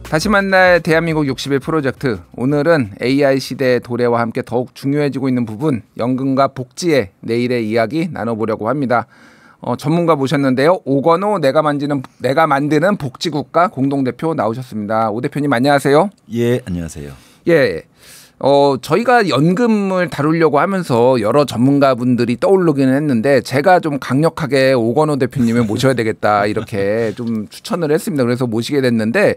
다시 만날 대한민국 60일 프로젝트. 오늘은 AI 시대의 도래와 함께 더욱 중요해지고 있는 부분, 연금과 복지의 내일의 이야기 나눠보려고 합니다. 전문가 모셨는데요. 오건호 내가 만드는 복지국가 공동대표 나오셨습니다. 오 대표님 안녕하세요. 예, 안녕하세요. 예. 저희가 연금을 다루려고 하면서 여러 전문가분들이 떠오르기는 했는데 제가 좀 강력하게 오건호 대표님을 모셔야 되겠다 이렇게 좀 추천을 했습니다. 그래서 모시게 됐는데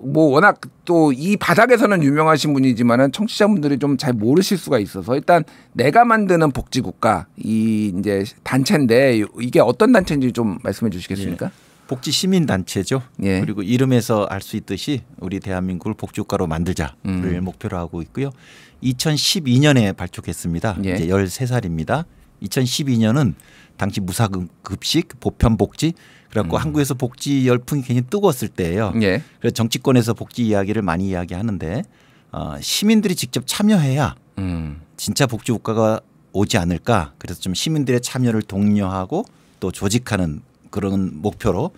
뭐 워낙 또 이 바닥에서는 유명하신 분이지만은 청취자분들이 좀 잘 모르실 수가 있어서 일단 내가 만드는 복지국가 이 이제 단체인데 이게 어떤 단체인지 좀 말씀해 주시겠습니까? 예. 복지 시민 단체죠. 예. 그리고 이름에서 알 수 있듯이 우리 대한민국을 복지국가로 만들자를 목표로 하고 있고요. 2012년에 발족했습니다. 예. 이제 13살입니다. 2012년은 당시 무사급식 보편복지 그래갖고 한국에서 복지 열풍이 굉장히 뜨거웠을 때예요. 예. 그래서 정치권에서 복지 이야기를 많이 이야기하는데 시민들이 직접 참여해야 진짜 복지국가가 오지 않을까. 그래서 좀 시민들의 참여를 독려하고 또 조직하는 그런 목표로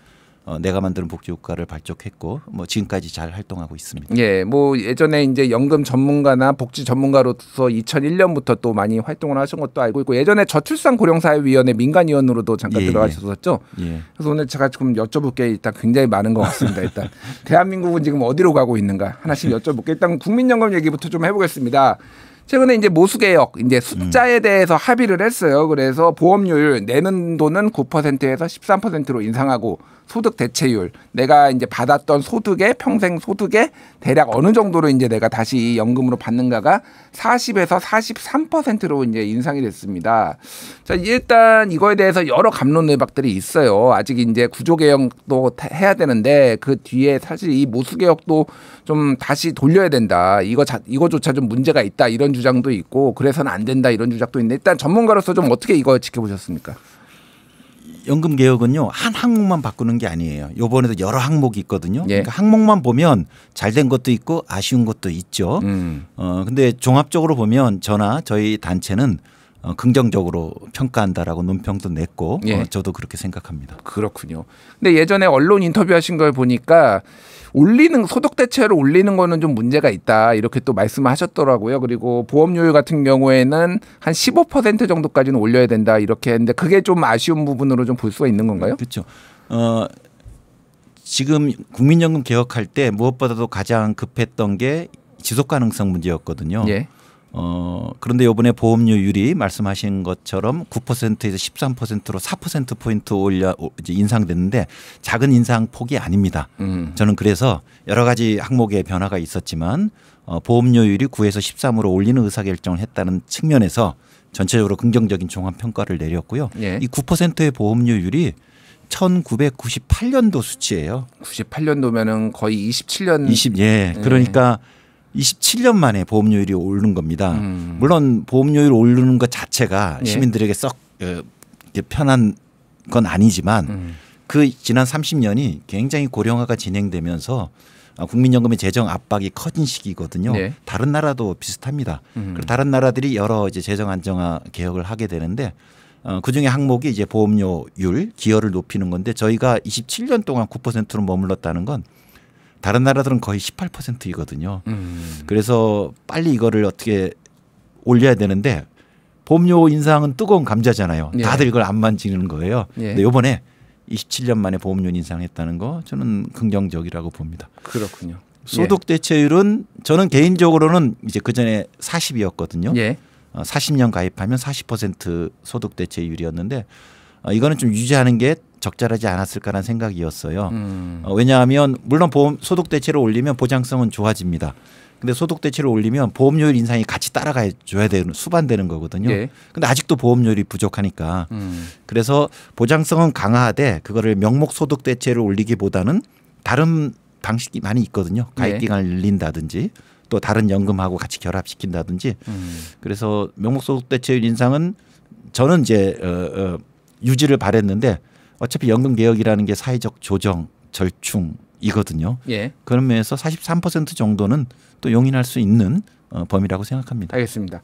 내가 만드는 복지국가를 발족했고 뭐 지금까지 잘 활동하고 있습니다. 예, 뭐 예전에 이제 연금 전문가나 복지 전문가로서 2001년부터 또 많이 활동을 하신 것도 알고 있고 예전에 저출산고령사회위원회 민간위원으로도 잠깐 들어가셨었죠. 예. 그래서 오늘 제가 좀 여쭤볼 게 일단 굉장히 많은 것 같습니다. 일단 대한민국은 지금 어디로 가고 있는가 하나씩 여쭤볼게요. 일단 국민연금 얘기부터 좀 해보겠습니다. 최근에 이제 모수개혁, 이제 숫자에 대해서 합의를 했어요. 그래서 보험료율 내는 돈은 9%에서 13%로 인상하고 소득 대체율, 내가 이제 받았던 소득의 평생 소득의 대략 어느 정도로 이제 내가 다시 연금으로 받는가가 40에서 43%로 이제 인상이 됐습니다. 자, 일단 이거에 대해서 여러 감론을박들이 있어요. 아직 이제 구조개혁도 해야 되는데 그 뒤에 사실 이 모수개혁도 좀 다시 돌려야 된다. 이거조차 좀 문제가 있다. 이런 주장도 있고 그래서는 안 된다. 이런 주장도 있는데 일단 전문가로서 좀 어떻게 이거 지켜보셨습니까? 연금 개혁은요 한 항목만 바꾸는 게 아니에요. 이번에도 여러 항목이 있거든요. 예. 그러니까 항목만 보면 잘된 것도 있고 아쉬운 것도 있죠. 근데 종합적으로 보면 저희 단체는 긍정적으로 평가한다라고 논평도 냈고 예. 저도 그렇게 생각합니다. 그렇군요. 근데 예전에 언론 인터뷰하신 걸 보니까 소득 대체를 올리는 거는 좀 문제가 있다 이렇게 또 말씀하셨더라고요. 그리고 보험료율 같은 경우에는 한 15% 정도까지는 올려야 된다 이렇게 했는데 그게 좀 아쉬운 부분으로 좀 볼 수가 있는 건가요? 그렇죠. 지금 국민연금 개혁할 때 무엇보다도 가장 급했던 게 지속 가능성 문제였거든요. 예. 그런데 이번에 보험료율이 말씀하신 것처럼 9%에서 13%로 4%포인트 이제 인상됐는데 작은 인상 폭이 아닙니다. 저는 그래서 여러 가지 항목의 변화가 있었지만 보험료율이 9에서 13으로 올리는 의사결정을 했다는 측면에서 전체적으로 긍정적인 종합평가를 내렸고요. 예. 이 9%의 보험료율이 1998년도 수치예요. 98년도면은 거의 27년. 예. 그러니까 27년 만에 보험료율이 오르는 겁니다. 물론 보험료율 오르는 것 자체가 예. 시민들에게 썩 편한 건 아니지만 그 지난 30년이 굉장히 고령화가 진행되면서 국민연금의 재정 압박이 커진 시기거든요. 네. 다른 나라도 비슷합니다. 그리고 다른 나라들이 여러 이제 재정 안정화 개혁을 하게 되는데 그중에 항목이 이제 보험료율 기여를 높이는 건데 저희가 27년 동안 9%로 머물렀다는 건 다른 나라들은 거의 18%이거든요. 그래서 빨리 이거를 어떻게 올려야 되는데 보험료 인상은 뜨거운 감자잖아요. 예. 다들 이걸 안 만지는 거예요. 예. 근데 이번에 27년 만에 보험료 인상했다는 거 저는 긍정적이라고 봅니다. 그렇군요. 소득 대체율은 저는 개인적으로는 이제 그전에 40이었거든요. 예. 40년 가입하면 40% 소득 대체율이었는데 이거는 좀 유지하는 게 적절하지 않았을까라는 생각이었어요. 왜냐하면 물론 소득 대체를 올리면 보장성은 좋아집니다. 근데 소득 대체를 올리면 보험료율 인상이 같이 따라가 줘야 되는 수반되는 거거든요. 예. 근데 아직도 보험료율이 부족하니까 그래서 보장성은 강화하되 그거를 명목 소득 대체를 올리기보다는 다른 방식이 많이 있거든요. 가입 기간을 늘린다든지 또 다른 연금하고 같이 결합시킨다든지 그래서 명목 소득 대체율 인상은 저는 이제 유지를 바랬는데 어차피 연금 개혁이라는 게 사회적 조정 절충이거든요. 예. 그런 면에서 43% 정도는 또 용인할 수 있는 범위라고 생각합니다. 알겠습니다.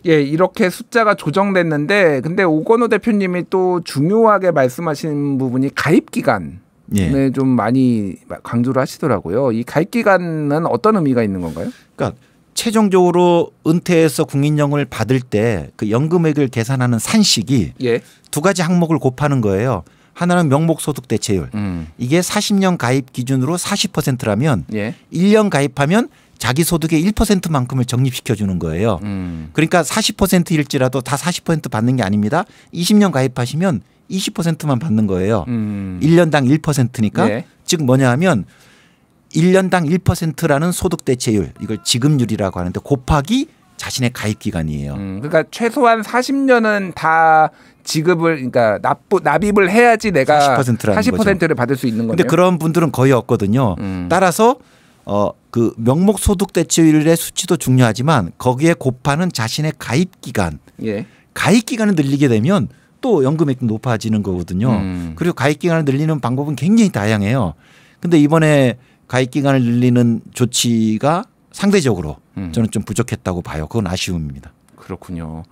예, 이렇게 숫자가 조정됐는데 근데 오건호 대표님이 또 중요하게 말씀하신 부분이 가입 기간. 예. 좀 많이 강조를 하시더라고요. 이 가입 기간은 어떤 의미가 있는 건가요? 그러니까 최종적으로 은퇴해서 국민연금을 받을 때 그 연금액을 계산하는 산식이 예. 두 가지 항목을 곱하는 거예요. 하나는 명목소득 대체율. 이게 40년 가입 기준으로 40%라면 예. 1년 가입하면 자기 소득의 1%만큼을 적립시켜 주는 거예요. 그러니까 40%일지라도 다 40% 받는 게 아닙니다. 20년 가입하시면 20%만 받는 거예요. 1년당 1%니까 네. 즉 뭐냐 하면 1년당 1%라는 소득 대체율 이걸 지급률이라고 하는데 곱하기 자신의 가입 기간이에요. 그러니까 최소한 40년은 다 지급을 그러니까 납입을 해야지 내가 40%를 받을 수 있는 거네요. 그런데 그런 분들은 거의 없거든요. 따라서 그 명목 소득 대체율의 수치도 중요하지만 거기에 곱하는 자신의 가입 기간, 예. 가입 기간을 늘리게 되면 또 연금액도 높아지는 거거든요. 그리고 가입 기간을 늘리는 방법은 굉장히 다양해요. 근데 이번에 가입 기간을 늘리는 조치가 상대적으로 저는 좀 부족했다고 봐요. 그건 아쉬움입니다. 그렇군요.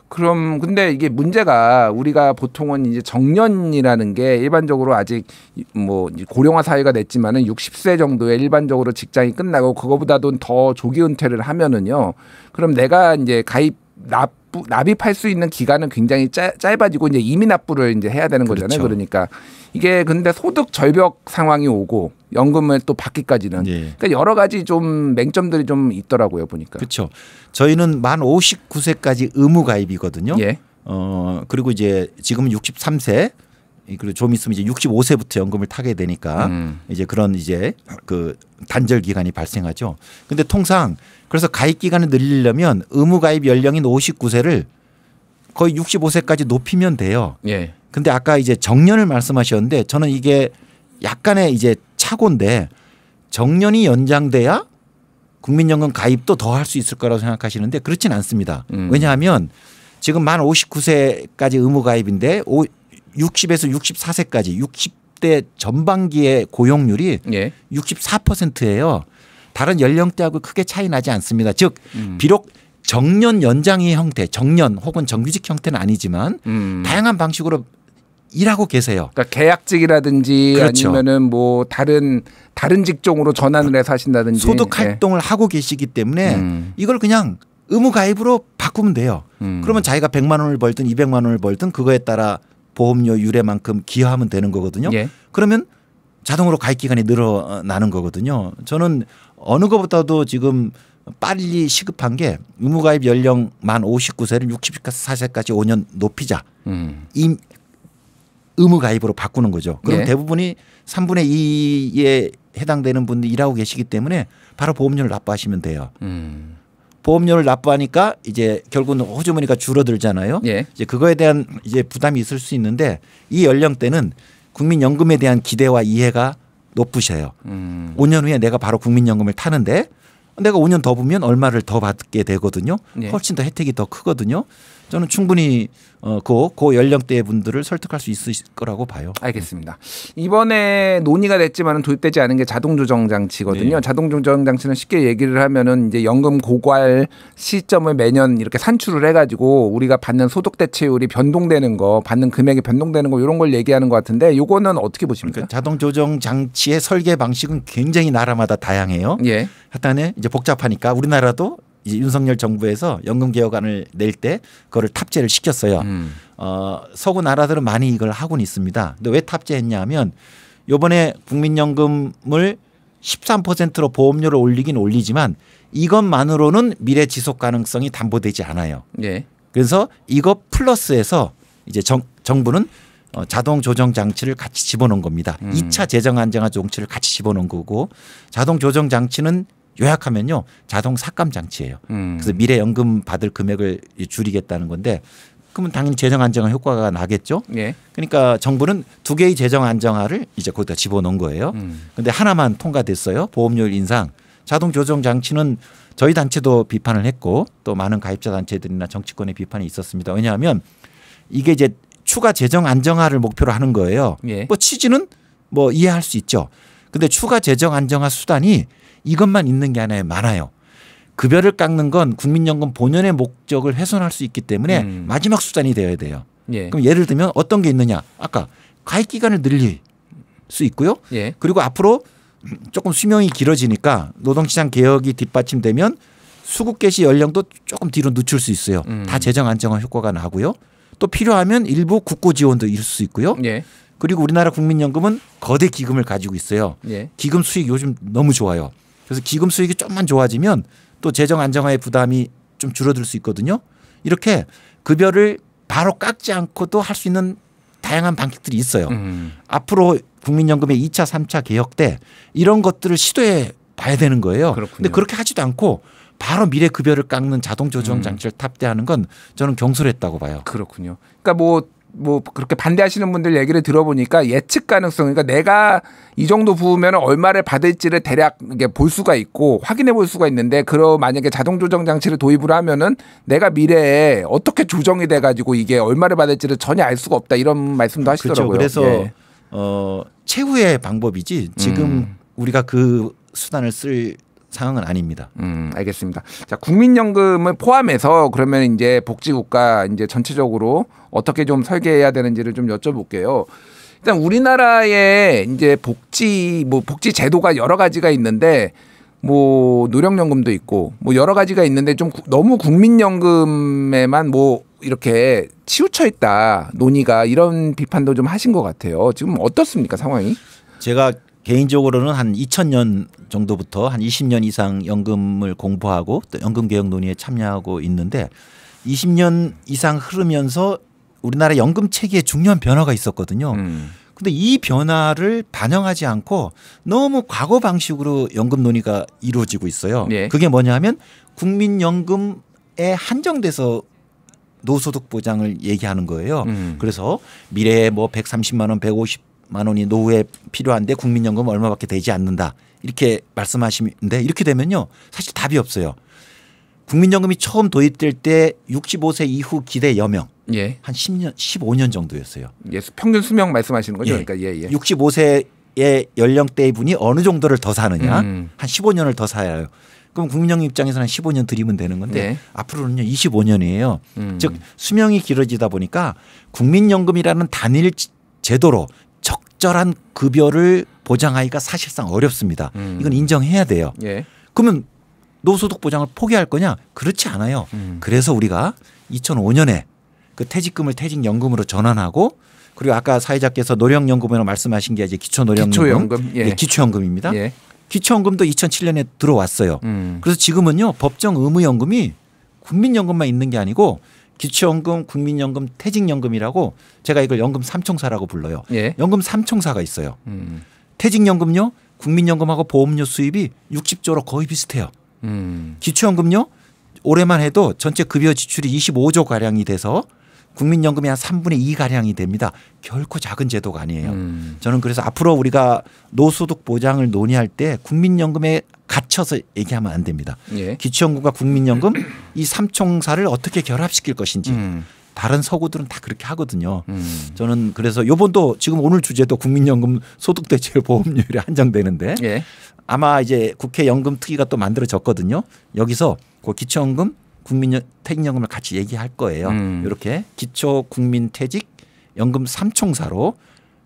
그럼 근데 이게 문제가 우리가 보통은 이제 정년이라는 게 일반적으로 아직 뭐 고령화 사회가 됐지만은 60세 정도에 일반적으로 직장이 끝나고 그거보다도 더 조기 은퇴를 하면은요. 그럼 내가 이제 납입할 수 있는 기간은 굉장히 짧아지고 이제 이미 납부를 이제 해야 되는 거잖아요. 그렇죠. 그러니까 이게 근데 소득 절벽 상황이 오고 연금을 또 받기까지는 예. 그러니까 여러 가지 좀 맹점들이 좀 있더라고요 보니까. 그렇죠. 저희는 만 59세까지 의무 가입이거든요. 예. 그리고 이제 지금은 63세 그리고 좀 있으면 이제 65세부터 연금을 타게 되니까 이제 그런 이제 그 단절 기간이 발생하죠. 근데 통상 그래서 가입 기간을 늘리려면 의무 가입 연령인 59세를 거의 65세까지 높이면 돼요. 예. 근데 아까 이제 정년을 말씀하셨는데 저는 이게 약간의 이제 착오인데 정년이 연장돼야 국민연금 가입도 더 할 수 있을 거라고 생각하시는데 그렇진 않습니다. 왜냐하면 지금 만 59세까지 의무 가입인데 60에서 64세까지 60대 전반기의 고용률이 예. 64%예요. 다른 연령대하고 크게 차이 나지 않습니다. 즉 비록 정년 연장의 형태, 정년 혹은 정규직 형태는 아니지만 다양한 방식으로 일하고 계세요. 그러니까 계약직이라든지 그렇죠. 아니면은 뭐 다른 직종으로 전환을 해서 하신다든지 소득 활동을 하고 계시기 때문에 이걸 그냥 의무 가입으로 바꾸면 돼요. 그러면 자기가 100만 원을 벌든 200만 원을 벌든 그거에 따라 보험료 유례만큼 기여하면 되는 거거든요. 예. 그러면 자동으로 가입 기간이 늘어나는 거거든요. 저는 어느 것보다도 지금 빨리 시급한 게 의무 가입 연령 만 59세를 64세까지 5년 높이자. 이 의무 가입으로 바꾸는 거죠. 그럼 예. 대부분이 3분의 2에 해당되는 분들이 일하고 계시기 때문에 바로 보험료를 납부하시면 돼요. 보험료를 납부하니까 이제 결국은 호주머니가 줄어들잖아요. 예. 이제 그거에 대한 이제 부담이 있을 수 있는데 이 연령대는 국민연금에 대한 기대와 이해가 높으셔요. 5년 후에 내가 바로 국민연금을 타는데 내가 5년 더 보면 얼마를 더 받게 되거든요. 예. 훨씬 더 혜택이 더 크거든요. 저는 충분히 그 연령대 분들을 설득할 수 있을 거라고 봐요. 알겠습니다. 이번에 논의가 됐지만 도입되지 않은 게 자동 조정 장치거든요. 네. 자동 조정 장치는 쉽게 얘기를 하면은 이제 연금 고갈 시점을 매년 이렇게 산출을 해가지고 우리가 받는 소득 대체율이 변동되는 거, 받는 금액이 변동되는 거 이런 걸 얘기하는 것 같은데 요거는 어떻게 보십니까? 그러니까 자동 조정 장치의 설계 방식은 굉장히 나라마다 다양해요. 예. 하여튼 이제 복잡하니까 우리나라도 이제 윤석열 정부에서 연금 개혁안을 낼 때 그거를 탑재를 시켰어요. 서구 나라들은 많이 이걸 하고는 있습니다. 근데 왜 탑재했냐면 이번에 국민연금을 13%로 보험료를 올리긴 올리지만 이것만으로는 미래 지속 가능성이 담보되지 않아요. 예. 그래서 이거 플러스해서 이제 정부는 자동 조정 장치를 같이 집어넣은 겁니다. 2차 재정 안정화 조치를 같이 집어넣은 거고 자동 조정 장치는 요약하면요 자동 삭감 장치예요. 그래서 미래 연금 받을 금액을 줄이겠다는 건데 그러면 당연히 재정 안정화 효과가 나겠죠. 예. 그러니까 정부는 두 개의 재정 안정화를 이제 거기다 집어넣은 거예요. 그런데 하나만 통과됐어요. 보험료율 인상. 자동 조정 장치는 저희 단체도 비판을 했고 또 많은 가입자 단체들이나 정치권의 비판이 있었습니다. 왜냐하면 이게 이제 추가 재정 안정화를 목표로 하는 거예요. 예. 뭐 취지는 뭐 이해할 수 있죠. 근데 추가 재정 안정화 수단이 이것만 있는 게 아니라 많아요. 급여를 깎는 건 국민연금 본연의 목적을 훼손할 수 있기 때문에 마지막 수단이 되어야 돼요. 예. 그럼 예를 들면 어떤 게 있느냐. 아까 가입 기간을 늘리 수 있고요. 예. 그리고 앞으로 조금 수명이 길어지니까 노동시장 개혁이 뒷받침되면 수급 개시 연령도 조금 뒤로 늦출 수 있어요. 다 재정 안정화 효과가 나고요. 또 필요하면 일부 국고 지원도 이룰 수 있고요. 예. 그리고 우리나라 국민연금은 거대 기금을 가지고 있어요. 예. 기금 수익 요즘 너무 좋아요. 그래서 기금 수익이 좀만 좋아지면 또 재정 안정화의 부담이 좀 줄어들 수 있거든요. 이렇게 급여를 바로 깎지 않고도 할 수 있는 다양한 방식들이 있어요. 앞으로 국민연금의 2차, 3차 개혁 때 이런 것들을 시도해 봐야 되는 거예요. 그런데 그렇게 하지도 않고 바로 미래 급여를 깎는 자동 조정 장치를 탑재하는 건 저는 경솔했다고 봐요. 그렇군요. 그러니까 뭐 그렇게 반대하시는 분들 얘기를 들어보니까 예측 가능성, 그러니까 내가 이 정도 부으면 얼마를 받을지를 대략 이게 볼 수가 있고 확인해 볼 수가 있는데, 만약에 자동 조정 장치를 도입을 하면은 내가 미래에 어떻게 조정이 돼 가지고 이게 얼마를 받을지를 전혀 알 수가 없다, 이런 말씀도 하시더라고요. 그렇죠. 그래서 예. 최후의 방법이지 지금 우리가 그 수단을 쓸 상황은 아닙니다. 알겠습니다. 자, 국민연금을 포함해서 그러면 이제 복지국가 이제 전체적으로 어떻게 좀 설계해야 되는지를 좀 여쭤볼게요. 일단 우리나라의 이제 복지 제도가 여러 가지가 있는데, 뭐 노령연금도 있고 뭐 여러 가지가 있는데 좀 너무 국민연금에만 뭐 이렇게 치우쳐 있다 논의가, 이런 비판도 좀 하신 것 같아요. 지금 어떻습니까, 상황이? 제가 개인적으로는 한 2000년 정도부터 한 20년 이상 연금을 공부하고 또 연금 개혁 논의에 참여하고 있는데, 20년 이상 흐르면서 우리나라 연금 체계에 중요한 변화가 있었거든요. 근데 이 변화를 반영하지 않고 너무 과거 방식으로 연금 논의가 이루어지고 있어요. 예. 그게 뭐냐 하면 국민연금에 한정돼서 노소득 보장을 얘기하는 거예요. 그래서 미래에 뭐 130만 원, 150만 원이 노후에 필요한데 국민연금 얼마밖에 되지 않는다, 이렇게 말씀하시는데, 이렇게 되면요 사실 답이 없어요. 국민연금이 처음 도입될 때 65세 이후 기대 여명 예. 한 10년, 15년 정도였어요. 예, 평균 수명 말씀하시는 거죠? 예. 그러니까 예. 65세의 연령대의 분이 어느 정도를 더 사느냐, 한 15년을 더 살아요. 그럼 국민연금 입장에서는 한 15년 드리면 되는 건데 네. 앞으로는요 25년이에요. 즉 수명이 길어지다 보니까 국민연금이라는 단일 제도로 적절한 급여를 보장하기가 사실상 어렵습니다. 이건 인정해야 돼요. 예. 그러면 노소득 보장을 포기할 거냐? 그렇지 않아요. 그래서 우리가 2005년에 그 퇴직금을 퇴직연금으로 전환하고, 그리고 아까 사회자께서 노령연금이라고 말씀하신 게 이제 기초노령연금, 기초연금, 예. 네, 기초연금입니다. 예. 기초연금도 2007년에 들어왔어요. 그래서 지금은요 법정 의무연금이 국민연금만 있는 게 아니고 기초연금, 국민연금, 퇴직연금이라고 제가 이걸 연금 삼총사라고 불러요. 예. 연금 삼총사가 있어요. 퇴직연금요 국민연금하고 보험료 수입이 60조로 거의 비슷해요. 기초연금요 올해만 해도 전체 급여 지출이 25조 가량이 돼서 국민연금이 한 3분의 2 가량이 됩니다. 결코 작은 제도가 아니에요. 저는 그래서 앞으로 우리가 노소득 보장을 논의할 때 국민연금에 갇혀서 얘기하면 안 됩니다. 예. 기초연금과 국민연금 이 삼총사를 어떻게 결합시킬 것인지. 다른 서구들은 다 그렇게 하거든요. 저는 그래서 요번도 지금 오늘 주제도 국민연금 소득대체 보험료율이 한정되는데 예. 아마 이제 국회 연금특위가 또 만들어졌거든요. 여기서 그 기초연금, 퇴직연금을 같이 얘기할 거예요. 이렇게 기초, 국민, 퇴직, 연금 삼총사로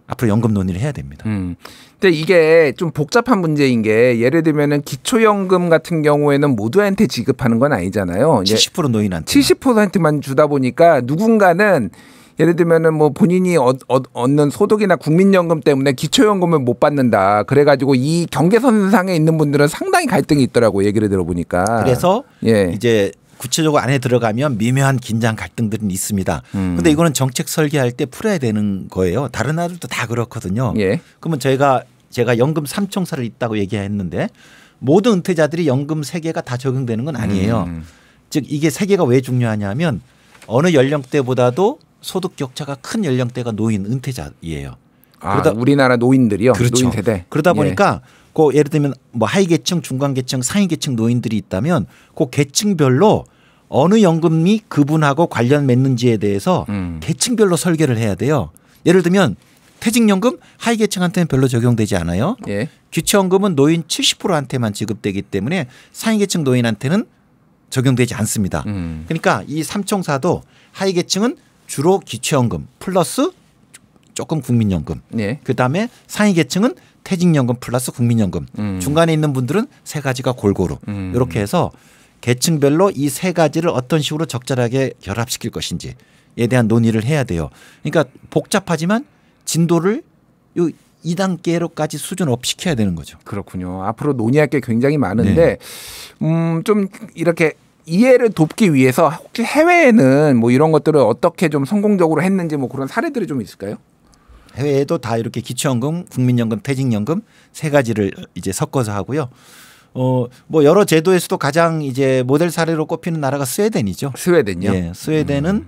앞으로 연금 논의를 해야 됩니다. 근데 이게 좀 복잡한 문제인 게, 예를 들면은 기초연금 같은 경우에는 모두한테 지급하는 건 아니잖아요. 70% 노인한테. 70%만 주다 보니까 누군가는 예를 들면은 뭐 본인이 얻는 소득이나 국민연금 때문에 기초연금을 못 받는다. 그래가지고 이 경계선상에 있는 분들은 상당히 갈등이 있더라고, 얘기를 들어보니까. 그래서 예. 이제 구체적으로 안에 들어가면 미묘한 긴장 갈등들은 있습니다. 그런데 이거는 정책 설계할 때 풀어야 되는 거예요. 다른 나라들도 다 그렇거든요. 예. 그러면 제가 연금 삼총사를 있다고 얘기했는데 모든 은퇴자들이 연금 3개가 다 적용되는 건 아니에요. 즉 이게 3개가 왜 중요하냐면 어느 연령대보다도 소득 격차가 큰 연령대가 노인 은퇴자이에요. 그러다 우리나라 노인들이요. 그렇죠. 노인 세대. 그러다 보니까 그 예를 들면 뭐 하위 계층, 중간 계층, 상위 계층 노인들이 있다면 그 계층별로 어느 연금이 그분하고 관련 맺는지에 대해서 계층별로 설계를 해야 돼요. 예를 들면 퇴직연금 하위 계층한테는 별로 적용되지 않아요. 예. 기초연금은 노인 70%한테만 지급되기 때문에 상위 계층 노인한테는 적용되지 않습니다. 그러니까 이 삼총사도 하위 계층은 주로 기초연금 플러스 조금 국민연금. 예. 그다음에 상위 계층은 퇴직연금 플러스 국민연금. 중간에 있는 분들은 세 가지가 골고루. 이렇게 해서 계층별로 이 세 가지를 어떤 식으로 적절하게 결합시킬 것인지에 대한 논의를 해야 돼요. 그러니까 복잡하지만 진도를 요 2단계로까지 수준업 시켜야 되는 거죠. 그렇군요. 앞으로 논의할 게 굉장히 많은데 좀 이렇게 이해를 돕기 위해서 혹시 해외에는 뭐 이런 것들을 어떻게 좀 성공적으로 했는지 뭐 그런 사례들이 좀 있을까요? 해외에도 다 이렇게 기초연금, 국민연금, 퇴직연금 세 가지를 이제 섞어서 하고요. 뭐 여러 제도에서도 가장 이제 모델 사례로 꼽히는 나라가 스웨덴이죠. 스웨덴요? 예, 스웨덴은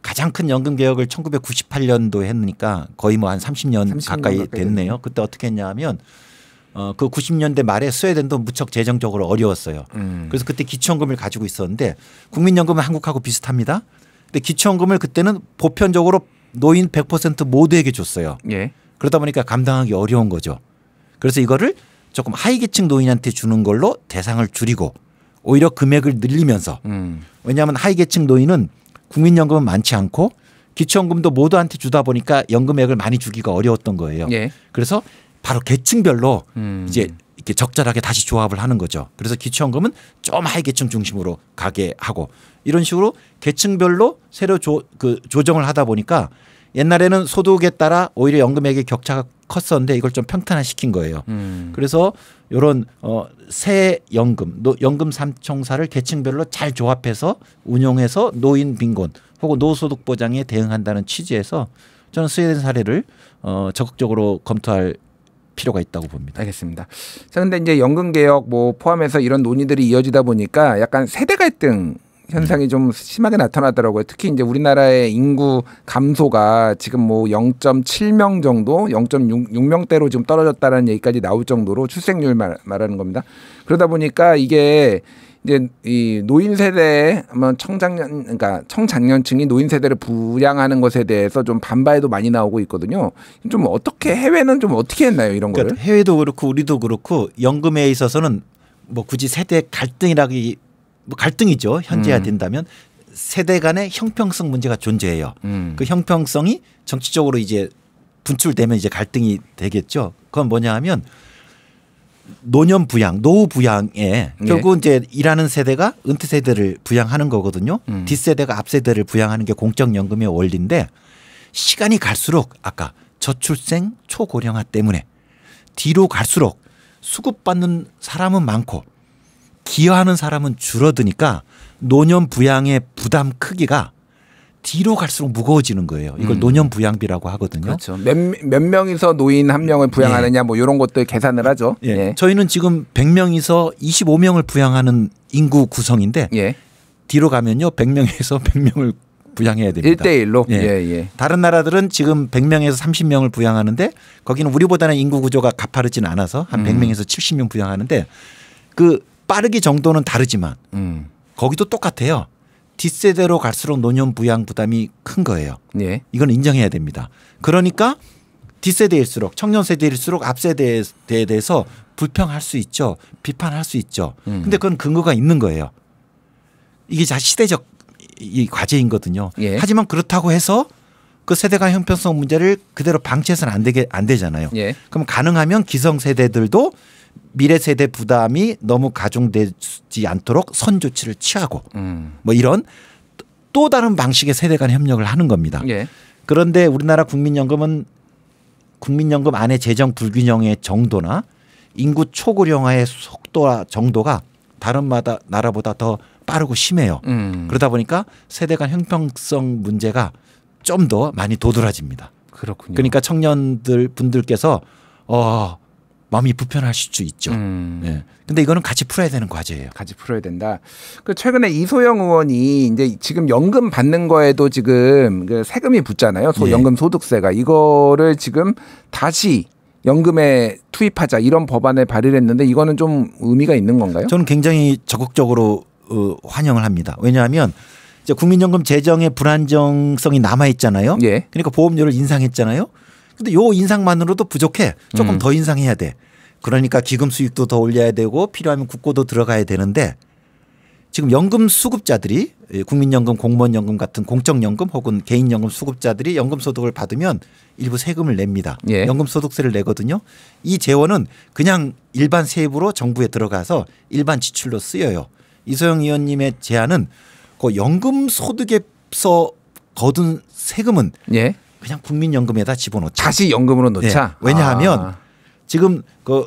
가장 큰 연금 개혁을 1998년도에 했으니까 거의 뭐 한 30년 가까이 됐네요. 그때 어떻게 했냐면 그 90년대 말에 스웨덴도 무척 재정적으로 어려웠어요. 그래서 그때 기초연금을 가지고 있었는데 국민연금은 한국하고 비슷합니다. 근데 기초연금을 그때는 보편적으로 노인 100% 모두에게 줬어요. 예. 그러다 보니까 감당하기 어려운 거죠. 그래서 이거를 조금 하위 계층 노인한테 주는 걸로 대상을 줄이고 오히려 금액을 늘리면서 왜냐하면 하위 계층 노인은 국민연금은 많지 않고 기초연금도 모두한테 주다 보니까 연금액을 많이 주기가 어려웠던 거예요. 예. 그래서 바로 계층별로 이제 이렇게 적절하게 다시 조합을 하는 거죠. 그래서 기초연금은 좀 하위 계층 중심으로 가게 하고 이런 식으로 계층별로 새로 조정을 하다 보니까 옛날에는 소득에 따라 오히려 연금액의 격차가 컸었는데 이걸 좀 평탄화시킨 거예요. 그래서 이런 새 연금 삼총사를 계층별로 잘 조합해서 운용해서 노인 빈곤 혹은 노소득 보장에 대응한다는 취지에서 저는 스웨덴 사례를 적극적으로 검토할 필요가 있다고 봅니다. 알겠습니다. 자, 근데 이제 연금 개혁 뭐 포함해서 이런 논의들이 이어지다 보니까 약간 세대 갈등 현상이 좀 심하게 나타나더라고요. 특히 이제 우리나라의 인구 감소가 지금 뭐 0.7명 정도, 0.6명대로 지금 떨어졌다는 얘기까지 나올 정도로 출생률 말하는 겁니다. 그러다 보니까 이게 이제 이 노인 세대, 그러니까 청장년층이 노인 세대를 부양하는 것에 대해서 좀 반발도 많이 나오고 있거든요. 좀 어떻게 해외는 좀 어떻게 했나요, 이런 거를? 그러니까 해외도 그렇고 우리도 그렇고 연금에 있어서는 뭐 굳이 세대 갈등이라기 뭐 갈등이죠. 현재화된다면 세대 간의 형평성 문제가 존재해요. 그 형평성이 정치적으로 이제 분출되면 이제 갈등이 되겠죠. 그건 뭐냐 하면 노년 부양, 노후 부양에 결국 이제 일하는 세대가 은퇴 세대를 부양하는 거거든요. 뒷세대가 앞세대를 부양하는 게 공적연금의 원리인데 시간이 갈수록 아까 저출생 초고령화 때문에 뒤로 갈수록 수급받는 사람은 많고 기여하는 사람은 줄어드니까 노년 부양의 부담 크기가 뒤로 갈수록 무거워지는 거예요. 이걸 노년 부양비라고 하거든요. 그렇죠. 몇 명이서 노인 한 명을 부양하느냐 뭐 이런 것들 계산을 하죠. 예. 예. 저희는 지금 100명이서 25명을 부양하는 인구 구성인데 뒤로 가면요 100명에서 100명을 부양해야 됩니다. 1대1로. 예. 예. 다른 나라들은 지금 100명에서 30명을 부양하는데 거기는 우리보다는 인구 구조가 가파르진 않아서 한 100명에서 70명 부양하는데 그 빠르기 정도는 다르지만 거기도 똑같아요. 뒷세대로 갈수록 노년 부양 부담이 큰 거예요. 예. 이건 인정해야 됩니다. 그러니까 뒷세대일수록 청년 세대일수록 앞세대에 대해서 불평할 수 있죠. 비판할 수 있죠. 근데 그건 근거가 있는 거예요. 이게 자 시대적 이 과제이거든요. 예. 하지만 그렇다고 해서 그 세대 간 형평성 문제를 그대로 방치해서는 안 되잖아요. 예. 그럼 가능하면 기성세대들도 미래 세대 부담이 너무 가중되지 않도록 선 조치를 취하고 뭐 이런 또 다른 방식의 세대 간 협력을 하는 겁니다. 예. 그런데 우리나라 국민연금은 국민연금 안에 재정 불균형의 정도나 인구 초고령화의 속도와 정도가 다른 나라보다 더 빠르고 심해요. 그러다 보니까 세대 간 형평성 문제가 좀 더 많이 도드라집니다. 그렇군요. 그러니까 청년들 분들께서 마음이 불편하실 수 있죠. 네. 근데 이거는 같이 풀어야 되는 과제예요. 같이 풀어야 된다. 그 최근에 이소영 의원이 이제 지금 연금 받는 거에도 지금 그 세금이 붙잖아요. 연금 소득세가 이거를 지금 다시 연금에 투입하자 이런 법안을 발의를 했는데 이거는 좀 의미가 있는 건가요? 저는 굉장히 적극적으로 환영을 합니다. 왜냐하면 이제 국민연금 재정의 불안정성이 남아 있잖아요. 예. 그러니까 보험료를 인상했잖아요. 근데 요 인상만으로도 부족해. 조금 더 인상해야 돼. 그러니까 기금 수익도 더 올려야 되고 필요하면 국고도 들어가야 되는데 지금 연금 수급자들이 국민연금, 공무원연금 같은 공적연금 혹은 개인연금 수급자들이 연금소득을 받으면 일부 세금을 냅니다. 예. 연금소득세를 내거든요. 이 재원은 그냥 일반 세입으로 정부에 들어가서 일반 지출로 쓰여요. 이소영 의원님의 제안은 그 연금소득에서 거둔 세금은 예. 그냥 국민연금에다 집어넣자. 다시 연금으로 넣자. 네. 왜냐하면 지금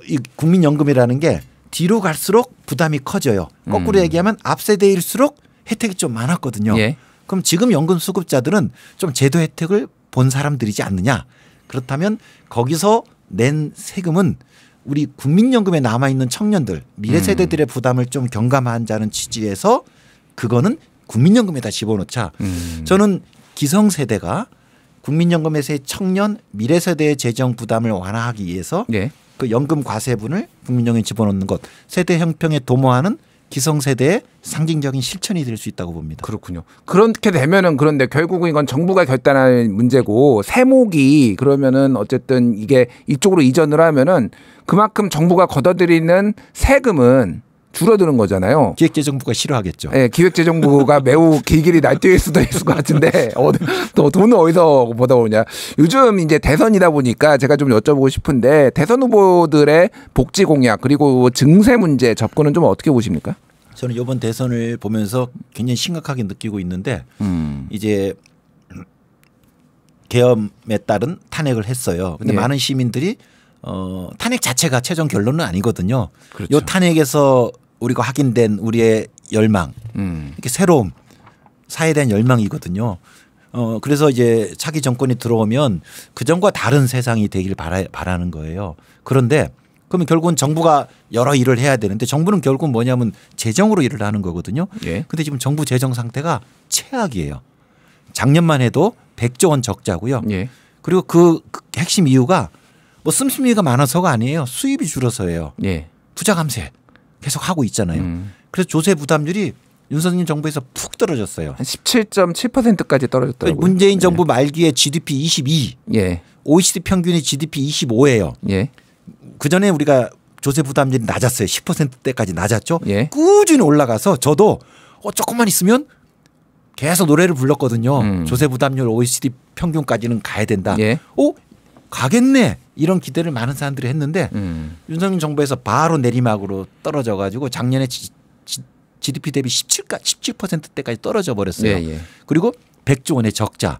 이 국민연금이라는 게 뒤로 갈수록 부담이 커져요. 거꾸로 얘기하면 앞 세대일수록 혜택이 좀 많았거든요. 예. 그럼 지금 연금 수급자들은 좀 제도 혜택을 본 사람들이지 않느냐. 그렇다면 거기서 낸 세금은 우리 국민연금에 남아있는 청년들 미래 세대들의 부담을 좀 경감하자는 취지에서 그거는 국민연금에다 집어넣자. 저는 기성세대가 국민연금에서의 청년 미래 세대의 재정 부담을 완화하기 위해서 예. 그 연금 과세분을 국민연금에 집어넣는 것 세대 형평에 도모하는 기성세대의 상징적인 실천이 될 수 있다고 봅니다. 그렇군요. 그렇게 되면은 그런데 결국은 이건 정부가 결단할 문제고 세목이 그러면은 어쨌든 이게 이쪽으로 이전을 하면은 그만큼 정부가 걷어들이는 세금은 줄어드는 거잖아요. 기획재정부가 싫어하겠죠. 네, 기획재정부가 매우 길길이 날뛰을 수도 있을 것 같은데 또 돈은 어디서 받아오냐. 요즘 이제 대선이다 보니까 제가 좀 여쭤보고 싶은데 대선 후보들의 복지 공약 그리고 증세 문제 접근은 좀 어떻게 보십니까? 저는 이번 대선을 보면서 굉장히 심각하게 느끼고 있는데 이제 계엄에 따른 탄핵을 했어요. 그런데 예. 많은 시민들이 탄핵 자체가 최종 결론은 아니거든요. 그렇죠. 이 탄핵에서 우리가 확인된 우리의 열망, 이렇게 새로움, 사회에 대한 열망이거든요. 그래서 이제 차기 정권이 들어오면 그전과 다른 세상이 되길 바라는 거예요. 그런데 그러면 결국은 정부가 여러 일을 해야 되는데 정부는 결국 뭐냐면 재정으로 일을 하는 거거든요. 예. 근데 지금 정부 재정 상태가 최악이에요. 작년만 해도 100조 원 적자고요. 예. 그리고 그 핵심 이유가 뭐 씀씀이가 많아서가 아니에요. 수입이 줄어서예요. 예. 부자 감세 계속 하고 있잖아요. 그래서 조세 부담률이 윤석열 정부에서 푹 떨어졌어요. 한 17.7%까지 떨어졌더라고요. 문재인 정부 말기에 GDP 22, 예. OECD 평균이 GDP 25예요. 예. 그 전에 우리가 조세 부담률이 낮았어요. 10%대까지 낮았죠. 예. 꾸준히 올라가서 저도 조금만 있으면 계속 노래를 불렀거든요. 조세 부담률 OECD 평균까지는 가야 된다. 예. 가겠네. 이런 기대를 많은 사람들이 했는데 윤석열 정부에서 바로 내리막으로 떨어져 가지고 작년에 GDP 대비 17%대까지 떨어져 버렸어요. 예, 예. 그리고 100조 원의 적자.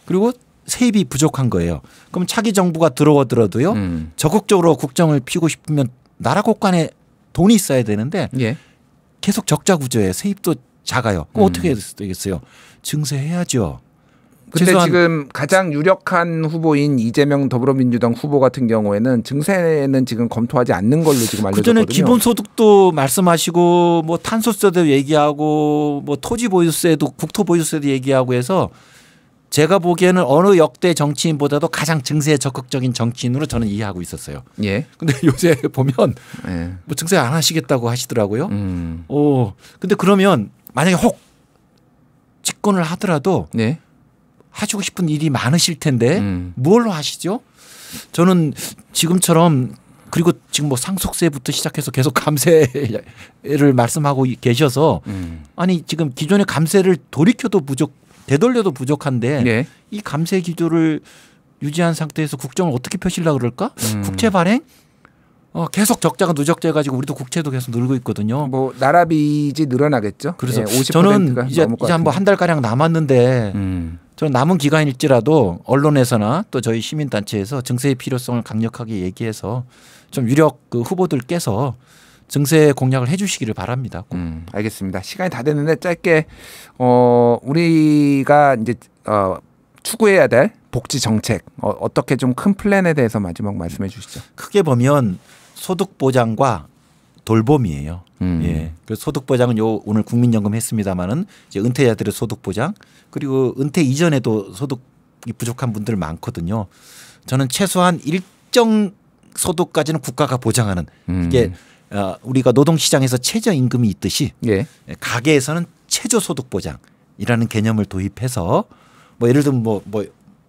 그리고 세입이 부족한 거예요. 그럼 차기 정부가 들어오더라도요. 적극적으로 국정을 피우고 싶으면 나라 곳간에 돈이 있어야 되는데 예. 계속 적자 구조예요. 세입도 작아요. 그럼 어떻게 되겠어요? 증세해야죠. 근데 지금 가장 유력한 후보인 이재명 더불어민주당 후보 같은 경우에는 증세는 지금 검토하지 않는 걸로 지금 알려졌거든요. 그전에 기본소득도 말씀하시고 뭐 탄소세도 얘기하고 뭐 토지보유세도 국토보유세도 얘기하고 해서 제가 보기에는 어느 역대 정치인보다도 가장 증세에 적극적인 정치인으로 저는 이해하고 있었어요. 예. 근데 요새 보면 예. 뭐 증세 안 하시겠다고 하시더라고요. 근데 그러면 만약에 혹 집권을 하더라도 네. 하시고 싶은 일이 많으실 텐데 뭘로 하시죠? 저는 지금처럼 그리고 지금 뭐 상속세부터 시작해서 계속 감세를 말씀하고 계셔서 아니 지금 기존의 감세를 돌이켜도 되돌려도 부족한데 예. 이 감세 기조를 유지한 상태에서 국정을 어떻게 펴시려고 그럴까? 국채 발행? 계속 적자가 누적돼 가지고 우리도 국채도 계속 늘고 있거든요. 뭐 나라 빚이 늘어나겠죠. 그래서 예, 50%가 저는 이제 넘을 것 한 뭐 한 달 가량 남았는데 저는 남은 기간일지라도 언론에서나 또 저희 시민단체에서 증세의 필요성을 강력하게 얘기해서 좀 유력 그 후보들께서 증세 공약을 해주시기를 바랍니다. 알겠습니다. 시간이 다 됐는데 짧게 우리가 이제 추구해야 될 복지 정책 어떻게 좀 큰 플랜에 대해서 마지막 말씀해 주시죠. 크게 보면 소득 보장과 돌봄이에요. 예. 그 소득 보장은 오늘 국민연금 했습니다마는 이제 은퇴자들의 소득 보장 그리고 은퇴 이전에도 소득이 부족한 분들 많거든요. 저는 최소한 일정 소득까지는 국가가 보장하는 이게 우리가 노동시장에서 최저임금이 있듯이 예. 가계에서는 최저소득보장이라는 개념을 도입해서 뭐 예를 들면 뭐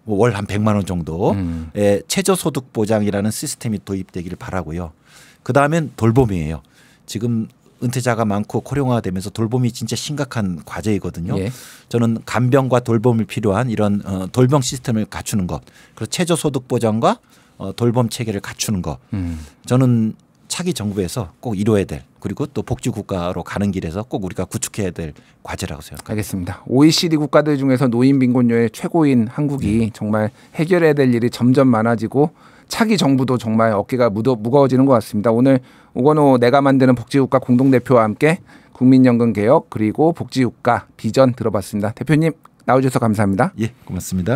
월 한 100만 원 정도의 최저소득보장이라는 시스템이 도입되기를 바라고요. 그다음엔 돌봄이에요. 지금 은퇴자가 많고 고령화되면서 돌봄이 진짜 심각한 과제이거든요. 예. 저는 간병과 돌봄이 필요한 이런 돌봄 시스템을 갖추는 것, 그리고 최저소득 보장과 돌봄 체계를 갖추는 것. 저는 차기 정부에서 꼭 이뤄야 될, 그리고 또 복지국가로 가는 길에서 꼭 우리가 구축해야 될 과제라고 생각합니다. 알겠습니다. OECD 국가들 중에서 노인 빈곤율 최고인 한국이 정말 해결해야 될 일이 점점 많아지고 차기 정부도 정말 어깨가 무거워지는 것 같습니다. 오늘 오건호 내가 만드는 복지국가 공동대표와 함께 국민연금 개혁 그리고 복지국가 비전 들어봤습니다. 대표님 나와주셔서 감사합니다. 예, 고맙습니다.